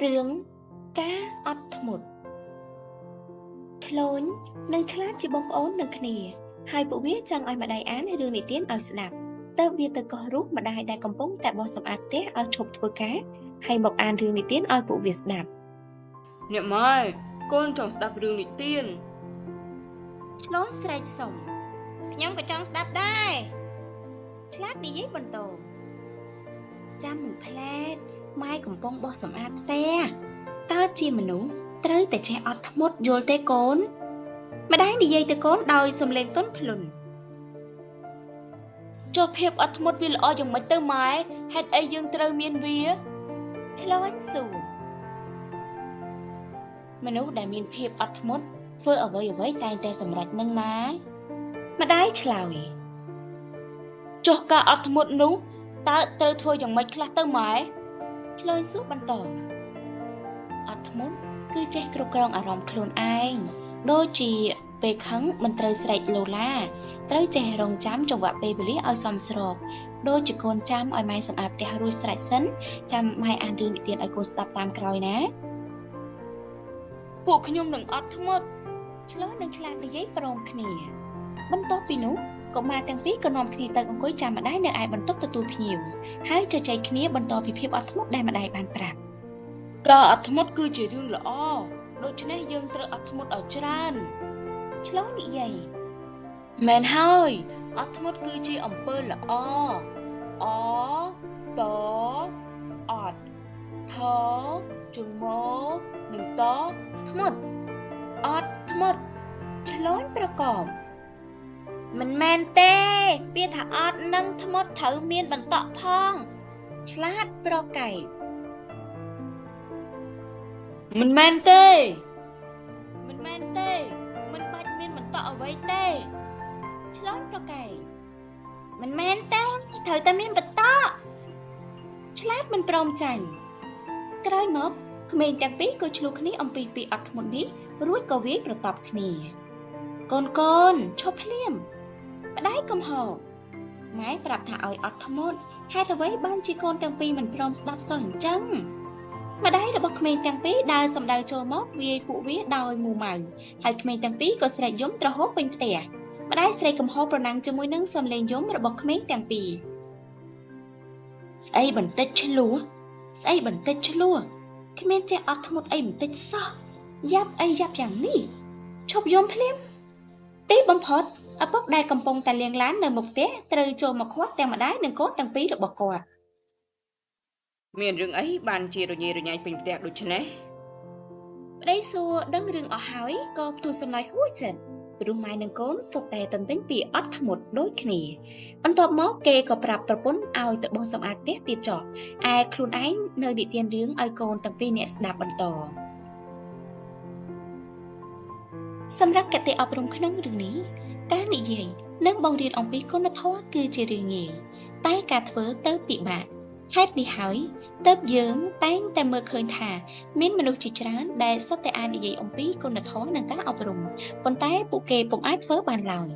Rướng cá ọt một Chlốn nâng chlát chỉ bông ốn nâng khỉ hai bộ viết chẳng ai mà đại án hay rương này tiến ở sạp tớ viết từ có rút mà đại công bóng tại bò sầm ạc tế ở chụp thua cá hay một án rương này tiến ở bộ viết sạp Niệm mai, con chồng đạp rừng đi tiên. Chlốn sạch sống nhóm có trong sạp đây chlát đi giấy bần tổ chăm mùi plét mai công bông bò sầm ạc tế tớ chi mà nú tớiแต่ trẻ ọt một vô tế cốn mà đáng đi dây tế cốn đòi xùm lên tốt phá lùn Cho phép ọt một vì lọ dòng mấy tơ mái, hết ai dương trâu miên vía. Chlón sủaមនុស្សដែលមានភាពអត់ធ្មត់ធ្វើអ្វីៗតែងតែសម្រេចនឹងណាម្ដាយឆ្លើយ Cho cả ọt một nú, ta trâu thôi dòng mấyខ្លះtơ mái. ឆ្លើយសួរបន្តអត់ធ្មត់គឺចេះគ្រប់គ្រងអារម្មណ៍ខ្លួនឯងដូចជាពេលខឹងមិនត្រូវស្រែកឡូឡាត្រូវចេះរងចាំចង្វាក់ពេលវេលាឲ្យសមស្របដូចជាកូនចាំឲ្យម៉ែសម្អាតផ្ទះរួចស្រេចសិនចាំម៉ែអានរឿងនិទានឲ្យកូនស្ដាប់តាមក្រោយណា ពួកខ្ញុំនឹងអត់ធ្មត់ ឆ្លើយនឹងឆ្លាតនិយាយព្រមគ្នាបន្ទាប់ពីនោះកុមារទាំងពីរក៏នាំគ្នាទៅអង្គុយចាំម្ដាយនៅឯបន្ទប់ទទួលភ្ញៀវហើយជជែកគ្នាបន្តពីភាពអត់ធ្មត់ដែលម្ដាយបានប្រាប់ ការអត់ធ្មត់គឺជារឿងល្អដូច្នេះយើងត្រូវអត់ធ្មត់ឲ្យច្រើន ឆ្លើយនិយាយ មែនហើយអត់ធ្មត់គឺជាអំពើល្អអតអត់ថជើងមកនឹងតធ្មត់អត់ធ្មត់ ឆ្លើយប្រកបមិនមែនទេពាក្យថាអត់នឹងធ្មត់ត្រូវមានបន្តក់ផងឆ្លាតប្រកែក មិនមែនទេមិនមែនទេមិនបាច់មានបន្តអ្វីទេ ឆ្លើយប្រកែកមិនមែនទេត្រូវតែមានបន្តឆ្លាតមិនព្រមចាញ់ក្រោយមកក្មេងទាំងពីរក៏ឆ្លោះគ្នាអំពីពាក្យអត់ធ្មត់នេះរួចក៏វាយប្រតបគ្នាកូនឈប់ភ្លាមម្ដាយកំហុសម៉ែប្រាប់ថាឲ្យអត់ធ្មត់ហេតុអ្វីបានជាកូនទាំងពីរមិនព្រមស្ដាប់សោះអញ្ចឹងម្ដាយរបស់ក្មេងទាំងពីរដើរសម្ដៅចូលមកវាយពួកវាដោយមូម៉ៅហើយក្មេងទាំងពីរក៏ស្រែកយំត្រហូបពេញផ្ទះម្ដាយស្រែកកំហុសប្រណាំងជាមួយនឹងសំឡេងយំរបស់ក្មេងទាំងពីរស្អីបន្តិចឆ្លោះគ្មានចេះអត់ធ្មត់អីបន្តិចសោះយ៉ាប់អីយ៉ាប់យ៉ាងនេះឈប់យំភ្លាមទីបំផុតឪពុកដែលកំពុងតែលាងឡាននៅមុខផ្ទះត្រូវចូលមកឃាត់ទាំងម្ដាយនិងកូនទាំងពីររបស់គាត់ មានរឿងអីបានជារញ៉េរញ៉ៃពេញផ្ទះដូចនេះ ប្តីសួរដឹងរឿងអស់ហើយក៏ផ្ទុះសំណើចហួចចិត្តព្រោះម៉ែនិងកូនសុទ្ធតែទន្ទឹងពីអត់ធ្មត់ដូចគ្នាបន្ទាប់មកគេក៏ប្រាប់ប្រពន្ធឲ្យទៅបោសសម្អាតផ្ទះទៀតចុះឯខ្លួនឯងនៅនិទានរឿងឲ្យកូនទាំងពីរអ្នកស្ដាប់បន្តសម្រាប់កតិអប់រំក្នុងរឿងនេះការនិយាយនិងបង្រៀនអំពីគុណធម៌គឺជារឿងងាយតែការធ្វើទៅពិបាកហេតុនេះហើយទើបយើងតែងតែមើលឃើញថាមានមនុស្សជាច្រើនដែលសុទ្ធតែអាចនិយាយអំពីគុណធម៌និងការអប់រំប៉ុន្តែពួកគេពុំអាចធ្វើបានឡើយ